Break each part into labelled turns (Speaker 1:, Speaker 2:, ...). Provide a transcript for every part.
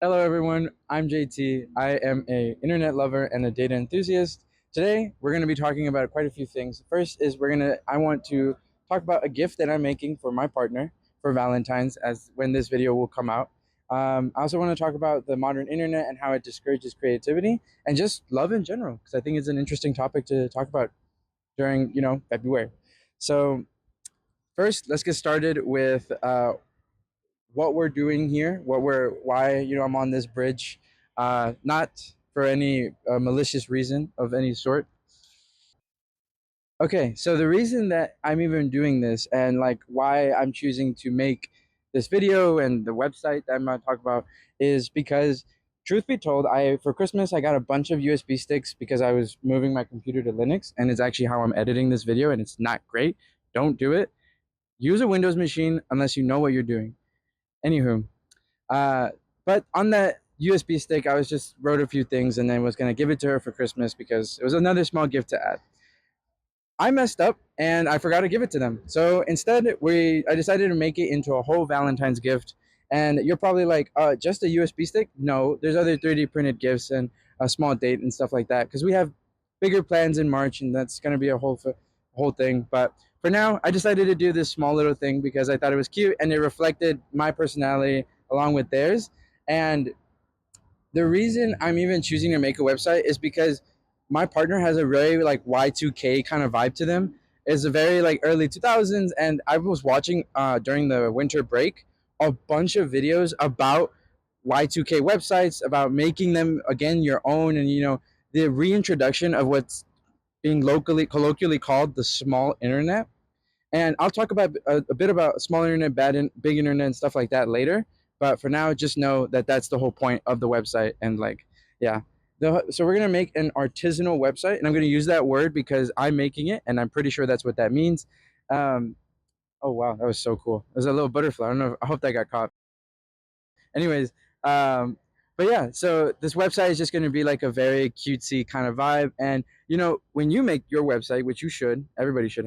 Speaker 1: Hello everyone, I'm JT. I am a internet lover and a data enthusiast. Today, we're going to be talking about quite a few things. First is I want to talk about a gift that I'm making for my partner for Valentine's as when this video will come out. I also want to talk about the modern internet and how it discourages creativity and just love in general because I think it's an interesting topic to talk about during, February. So, first, let's get started with what we're doing here, why I'm on this bridge, not for any malicious reason of any sort. Okay, so the reason that I'm even doing this and like why I'm choosing to make this video and the website that I'm going to talk about is because, truth be told, I for Christmas I got a bunch of USB sticks because I was moving my computer to Linux, and it's actually how I'm editing this video, and it's not great. Don't do it. Use a Windows machine unless you know what you're doing. Anywho, Uh, but on that USB stick, I was just wrote a few things and then was gonna give it to her for Christmas because it was another small gift to add. I messed up and I forgot to give it to them. So instead, I decided to make it into a whole Valentine's gift. And you're probably like, just a USB stick? No, there's other 3D printed gifts and a small date and stuff like that because we have bigger plans in March, and that's gonna be a whole thing. But for now, I decided to do this small little thing because I thought it was cute and it reflected my personality along with theirs. And the reason I'm even choosing to make a website is because my partner has a very like Y2K kind of vibe to them. It's a very like early 2000s, and I was watching during the winter break a bunch of videos about Y2K websites, about making them again your own, and the reintroduction of what's being locally colloquially called the small internet. And I'll talk about a bit about small internet, big internet, and stuff like that later. But for now, just know that that's the whole point of the website. And like, yeah. So we're gonna make an artisanal website, and I'm gonna use that word because I'm making it, and I'm pretty sure that's what that means. Um, oh wow, that was so cool. There's a little butterfly. I don't know. I hope that got caught. Anyways, um, but yeah, so this website is just going to be like a very cutesy kind of vibe. And when you make your website, which you should, everybody should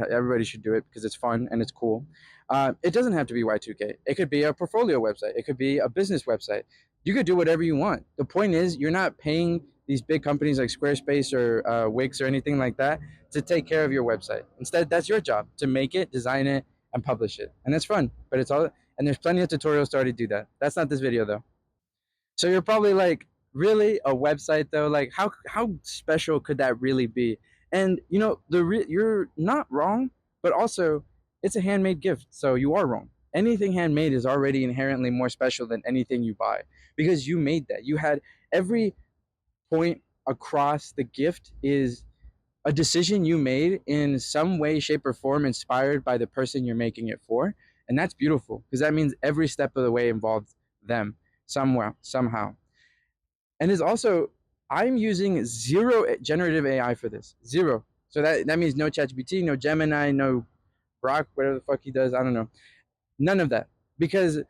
Speaker 1: do it because it's fun and it's cool. It doesn't have to be Y2K. It could be a portfolio website. It could be a business website. You could do whatever you want. The point is, you're not paying these big companies like Squarespace or Wix or anything like that to take care of your website. Instead, that's your job to make it, design it, and publish it. And it's fun, but it's all and there's plenty of tutorials to already do that. That's not this video though. So you're probably like, really a website though? Like how special could that really be? And you're not wrong, but also it's a handmade gift, so you are wrong. Anything handmade is already inherently more special than anything you buy because you made that. You had every point across the gift is a decision you made in some way, shape, or form inspired by the person you're making it for. And that's beautiful because that means every step of the way involved them somewhere, somehow. And it's also, I'm using zero generative AI for this. Zero. So that means no ChatGPT, no Gemini, no Grok, whatever the fuck he does. I don't know. None of that. Because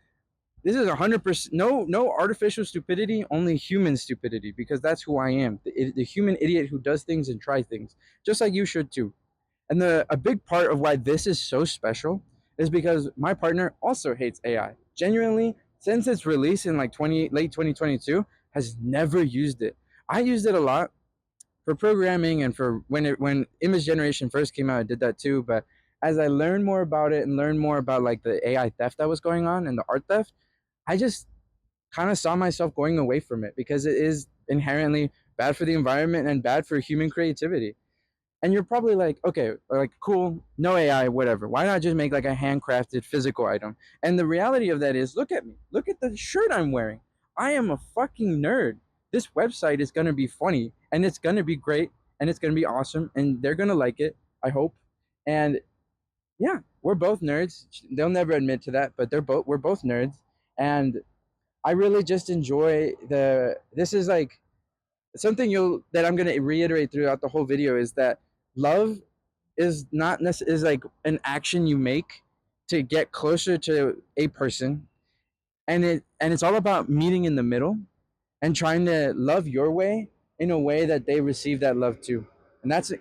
Speaker 1: this is 100% no artificial stupidity, only human stupidity, because that's who I am, the human idiot who does things and tries things, just like you should too. And a big part of why this is so special is because my partner also hates AI. Genuinely, since its release in like late 2022, has never used it. I used it a lot for programming and for when image generation first came out. I did that too, but as I learned more about it and learned more about like the AI theft that was going on and the art theft, I just kind of saw myself going away from it because it is inherently bad for the environment and bad for human creativity. And you're probably like, okay, like cool, no AI, whatever. Why not just make like a handcrafted physical item? And the reality of that is, look at me. Look at the shirt I'm wearing. I am a fucking nerd. This website is going to be funny and it's going to be great and it's going to be awesome and they're going to like it, I hope. And yeah, we're both nerds. They'll never admit to that, but we're both nerds. And I really just enjoy this is like something that I'm going to reiterate throughout the whole video is that love is not is like an action you make to get closer to a person, and it's all about meeting in the middle and trying to love your way in a way that they receive that love too. And that's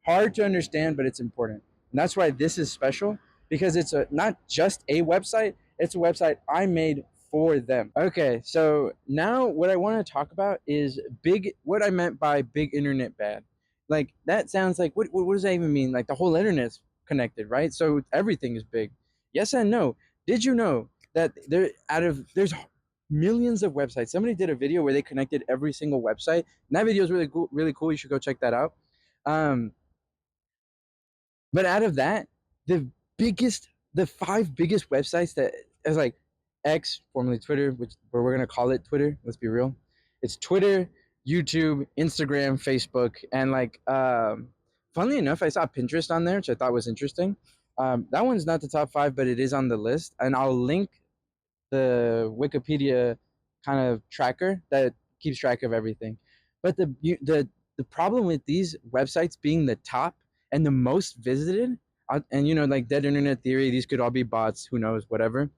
Speaker 1: hard to understand, but it's important. And that's why this is special because it's not just a website, it's a website I made for them. Okay, so now what I want to talk about is what I meant by big internet bad. Like that sounds like what does that even mean? Like the whole internet's connected, right? So everything is big. Yes and no. Did you know that there's millions of websites? Somebody did a video where they connected every single website. And that video is really cool, really cool. You should go check that out. Um, but out of that, the the five biggest websites that is like X, formerly Twitter, which where we're gonna call it Twitter. Let's be real. It's Twitter, YouTube, Instagram, Facebook, and funnily enough, I saw Pinterest on there, which I thought was interesting. That one's not the top five, but it is on the list, and I'll link the Wikipedia kind of tracker that keeps track of everything. But the problem with these websites being the top and the most visited, and like dead internet theory, these could all be bots. Who knows? Whatever.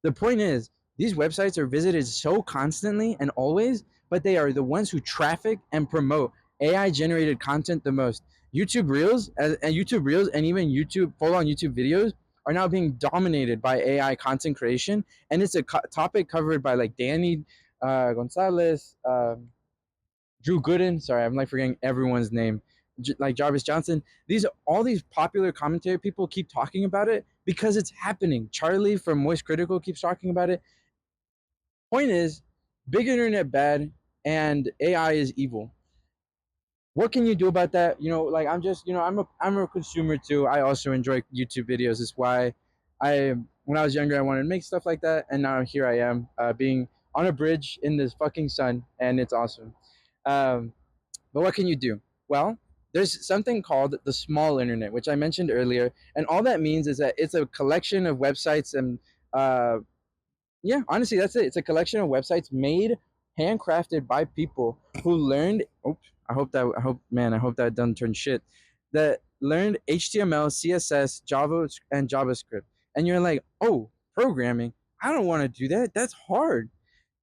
Speaker 1: The point is, these websites are visited so constantly and always, but they are the ones who traffic and promote AI generated content the most. YouTube Reels, and even YouTube full on YouTube videos are now being dominated by AI content creation, and it's a topic covered by like Danny Gonzalez, Drew Gooden. Sorry, I'm like forgetting everyone's name. Like Jarvis Johnson. All these popular commentary people keep talking about it because it's happening. Charlie from Moist Critical keeps talking about it. Point is, big internet bad and AI is evil. What can you do about that? Like I'm just, I'm a consumer too. I also enjoy YouTube videos. It's why when I was younger, I wanted to make stuff like that, and now here I am, being on a bridge in this fucking sun, and it's awesome. Um, but what can you do? Well, there's something called the small internet, which I mentioned earlier, and all that means is that it's a collection of websites and uh, yeah, honestly, that's it. It's a collection of websites made, handcrafted by people who learned. Oops, I hope that doesn't turn shit. That learned HTML, CSS, Java, and JavaScript. And you're like, oh, programming. I don't want to do that. That's hard.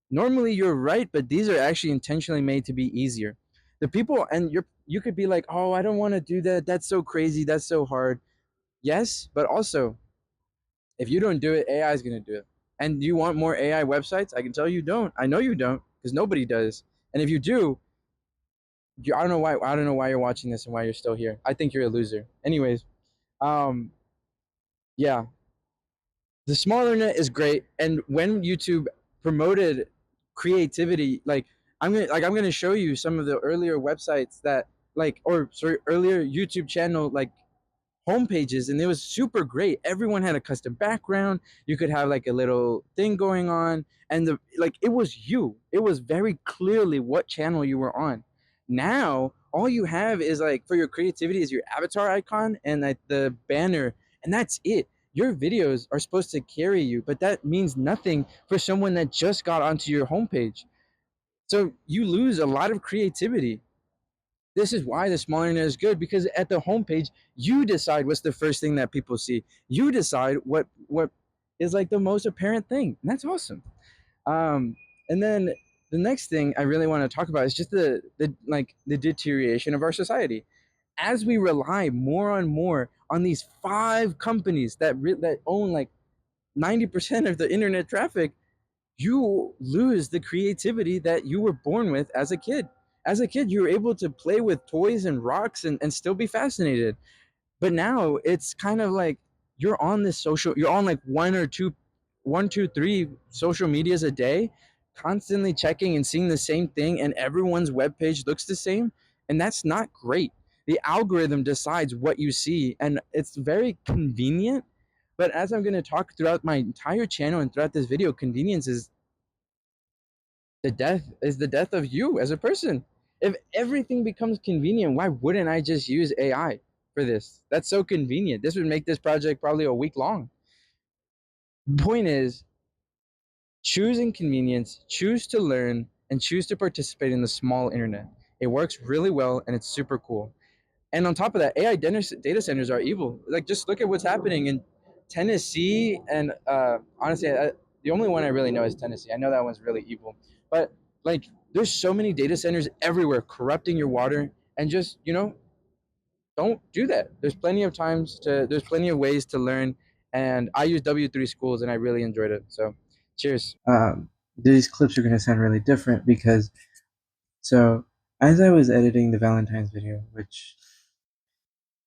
Speaker 1: Normally, you're right, but these are actually intentionally made to be easier. The people, and you could be like, oh, I don't want to do that. That's so crazy. That's so hard. Yes, but also if you don't do it, AI is going to do it. And do you want more AI websites? I can tell you don't. I know you don't because nobody does. And if you do, I don't know why. I don't know why you're watching this and why you're still here. I think you're a loser. Anyways, um, yeah, the small internet is great. And when YouTube promoted creativity, I'm gonna show you some of the earlier websites that or sorry, earlier YouTube channel home pages, and it was super great. Everyone had a custom background. You could have like a little thing going on, and it was you. It was very clearly what channel you were on. Now all you have is for your creativity is your avatar icon and the banner, and that's it. Your videos are supposed to carry you, but that means nothing for someone that just got onto your homepage. So you lose a lot of creativity. This is why the small internet is good, because at the homepage, you decide what's the first thing that people see. You decide what is the most apparent thing, and that's awesome. Um, and then the next thing I really want to talk about is just the deterioration of our society as we rely more and more on these five companies that own 90% of the internet traffic. You lose the creativity that you were born with as a kid. As a kid, you were able to play with toys and rocks and still be fascinated. But now it's kind of like you're on one, two, three social medias a day, constantly checking and seeing the same thing, and everyone's webpage looks the same. And that's not great. The algorithm decides what you see, and it's very convenient. But as I'm going to talk throughout my entire channel and throughout this video, convenience is the death of you as a person. If everything becomes convenient, why wouldn't I just use AI for this? That's so convenient. This would make this project probably a week long. Point is, choosing convenience, choose to learn, and choose to participate in the small internet. It works really well and it's super cool. And on top of that, AI data centers are evil. Just look at what's happening in Tennessee. And honestly, the only one I really know is Tennessee. I know that one's really evil. But there's so many data centers everywhere corrupting your water. And just, don't do that. There's plenty of ways to learn. And I use W3 schools and I really enjoyed it. So Cheers. These clips are going to sound really different because, so, as I was editing the Valentine's video, which,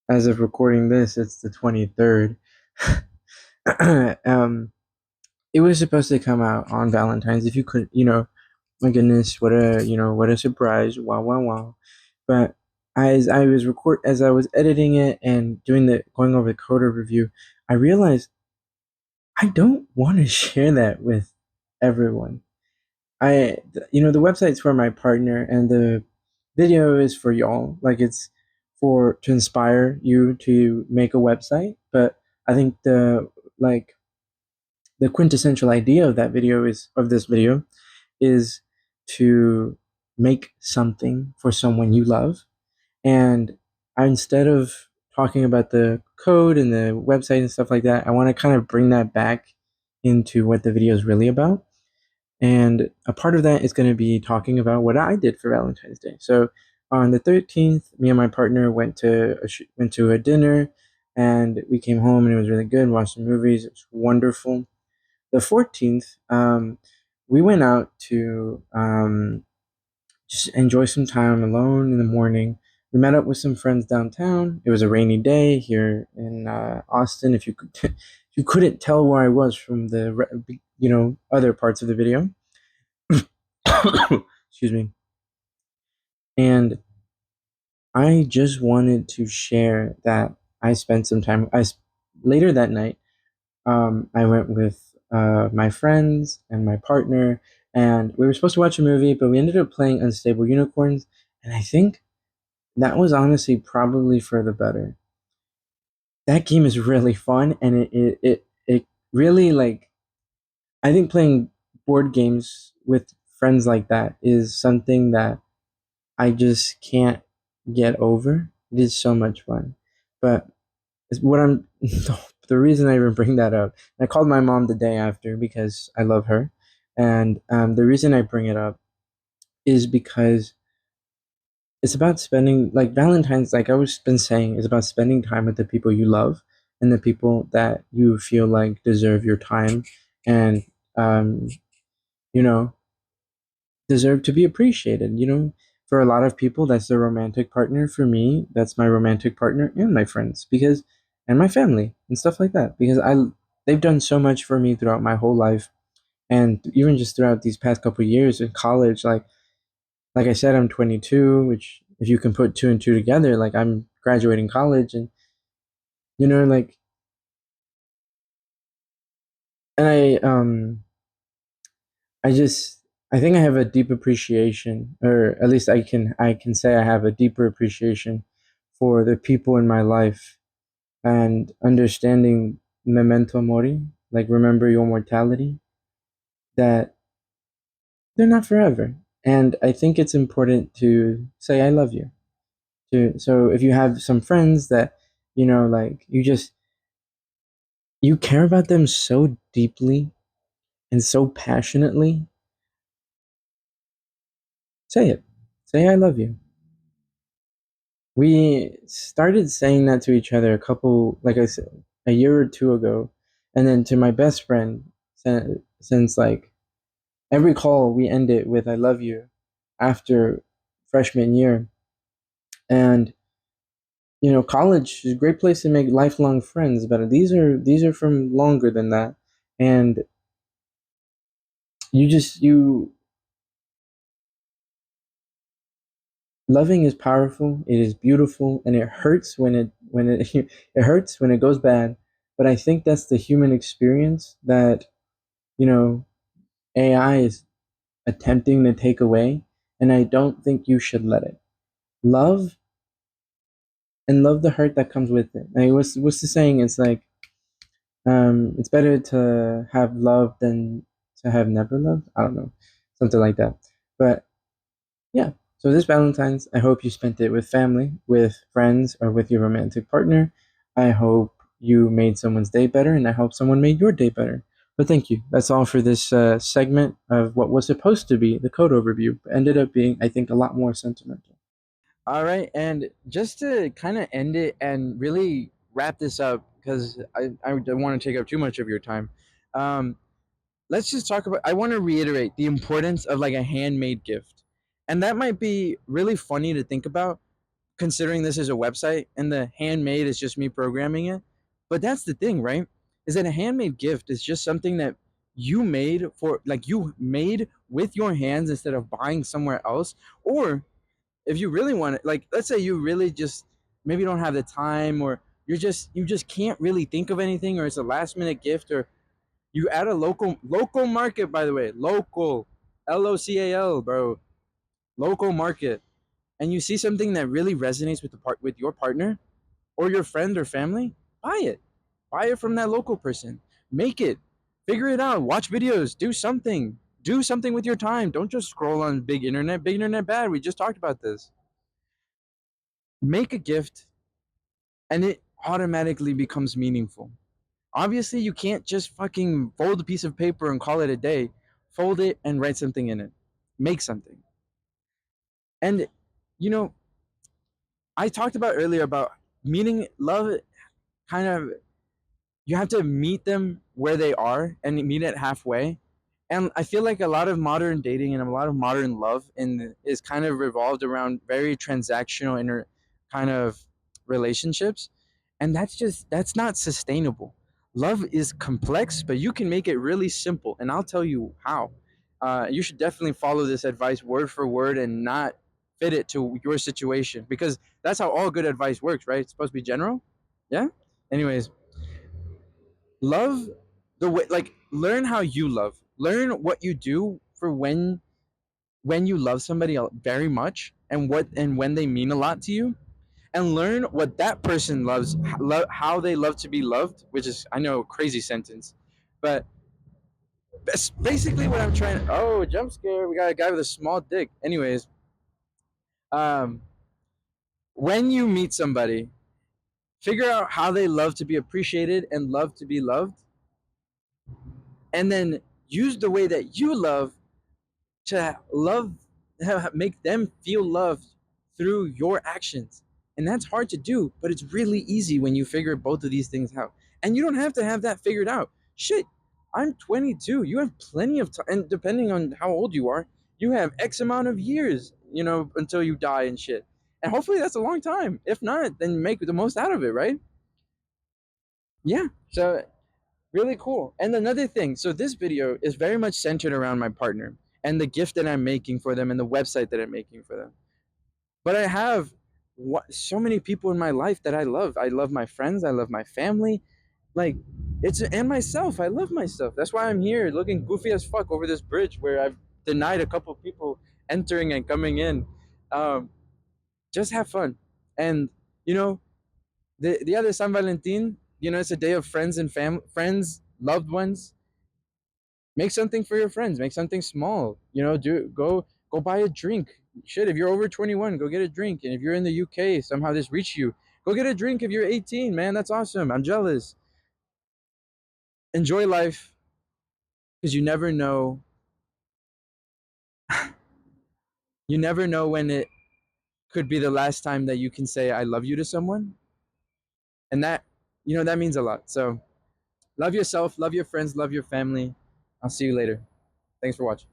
Speaker 1: as of recording this, it's the 23rd, um, it was supposed to come out on Valentine's. If you could, my goodness, what a surprise! Wow, wow, wow! But as I was editing it and going over the coder review, I realized I don't want to share that with everyone. The website's for my partner, and the video is for y'all. Like, it's for to inspire you to make a website. But I think like the quintessential idea of this video is to make something for someone you love. And instead of talking about the code and the website and stuff like that, I want to kind of bring that back into what the video is really about. And a part of that is going to be talking about what I did for Valentine's Day. So on the 13th, me and my partner went to a dinner, and we came home and it was really good. Watched some movies. It was wonderful. The 14th, we went out to just enjoy some time alone in the morning. We met up with some friends downtown. It was a rainy day here in Austin. If you could, if you couldn't tell where I was from the other parts of the video, excuse me. And I just wanted to share that I spent some time. Later that night, I went with my friends and my partner, and we were supposed to watch a movie, but we ended up playing Unstable Unicorns, and I think that was honestly probably for the better. That game is really fun, and it really, like, I think playing board games with friends like that is something that I just can't get over. It is so much fun. But what I'm the reason I even bring that up, I called my mom the day after because I love her, and the reason I bring it up is because it's about spending, like, Valentine's, like I was been saying, is about spending time with the people you love and the people that you feel like deserve your time, and um, you know deserve to be appreciated. For a lot of people, that's their romantic partner. For me, that's my romantic partner and my friends, and my family and stuff like that. Because they've done so much for me throughout my whole life, and even just throughout these past couple of years in college. Like I said, I'm 22, which, if you can put two and two together, like, I'm graduating college, and like, and I just I think I have a deep appreciation, or at least I can say I have a deeper appreciation for the people in my life, and understanding memento mori, like, remember your mortality, that they're not forever. And I think it's important to say I love you. So if you have some friends that, like, you care about them so deeply and so passionately, say it. Say I love you. We started saying that to each other like I said, a year or two ago, and then to my best friend, since, like, every call we end it with "I love you" after freshman year, and college is a great place to make lifelong friends, but these are from longer than that, and you loving is powerful, it is beautiful, and it hurts when it it hurts when it goes bad. But I think that's the human experience that, you know AI is attempting to take away, and I don't think you should let it. Love, and love the hurt that comes with it. Like, what's the saying? It's like, it's better to have love than to have never loved. I don't know, something like that. But yeah. So this Valentine's, I hope you spent it with family, with friends, or with your romantic partner. I hope you made someone's day better, and I hope someone made your day better. But thank you. That's all for this segment of what was supposed to be the code overview, but ended up being, I think, a lot more sentimental. All right, and just to kind of end it and really wrap this up, because I don't want to take up too much of your time. Um, let's just talk about, I want to reiterate the importance of like a handmade gift. And that might be really funny to think about, considering this is a website and the handmade is just me programming it. But that's the thing, right? Is that a handmade gift is just something that you made for, like, you made with your hands instead of buying somewhere else. Or if you really want it, like, let's say you really just maybe don't have the time, or you just can't really think of anything, or it's a last minute gift, or you at a local market, by the way, local, LOCAL, bro, local market, and you see something that really resonates with the part with your partner or your friend or family, buy it. Buy it from that local person. Make it. Figure it out. Watch videos. Do something. Do something with your time. Don't just scroll on big internet. Big internet bad. We just talked about this. Make a gift and it automatically becomes meaningful. Obviously, you can't just fucking fold a piece of paper and call it a day. Fold it and write something in it. Make something. And, you know, I talked about earlier about meeting love, kind of, you have to meet them where they are and meet it halfway. And I feel like a lot of modern dating and a lot of modern love is kind of revolved around very transactional kind of relationships, and that's not sustainable. Love is complex, but you can make it really simple, and I'll tell you how. You should definitely follow this advice word for word and not fit it to your situation, because that's how all good advice works, right? It's supposed to be general. Yeah. Anyways, love the way, like, learn how you love. Learn what you do for when you love somebody very much, and what and when they mean a lot to you, and learn what that person loves, how they love to be loved, which is, I know, a crazy sentence, but that's basically what I'm trying. Oh, jump scare! We got a guy with a small dick. Anyways, um, when you meet somebody, figure out how they love to be appreciated and love to be loved, and then use the way that you love to love, make them feel loved through your actions. And that's hard to do, but it's really easy when you figure both of these things out. And you don't have to have that figured out. Shit, I'm 22. You have plenty of time, and depending on how old you are, you have X amount of years, until you die and shit. And hopefully that's a long time. If not, then make the most out of it, right? Yeah. So really cool. And another thing, so this video is very much centered around my partner and the gift that I'm making for them and the website that I'm making for them. But I have so many people in my life that I love. I love my friends. I love my family. Like, and myself. I love myself. That's why I'm here looking goofy as fuck over this bridge where I've denied a couple people entering and coming in. Um, just have fun. And, you know, the other San Valentin, it's a day of friends and friends, loved ones. Make something for your friends. Make something small. Do go buy a drink. Shit, if you're over 21, go get a drink. And if you're in the UK, somehow this reached you, go get a drink. If you're 18, man, that's awesome. I'm jealous. Enjoy life, because you never know. You never know when it could be the last time that you can say I love you to someone, and that means a lot. So love yourself, love your friends, love your family. I'll see you later. Thanks for watching.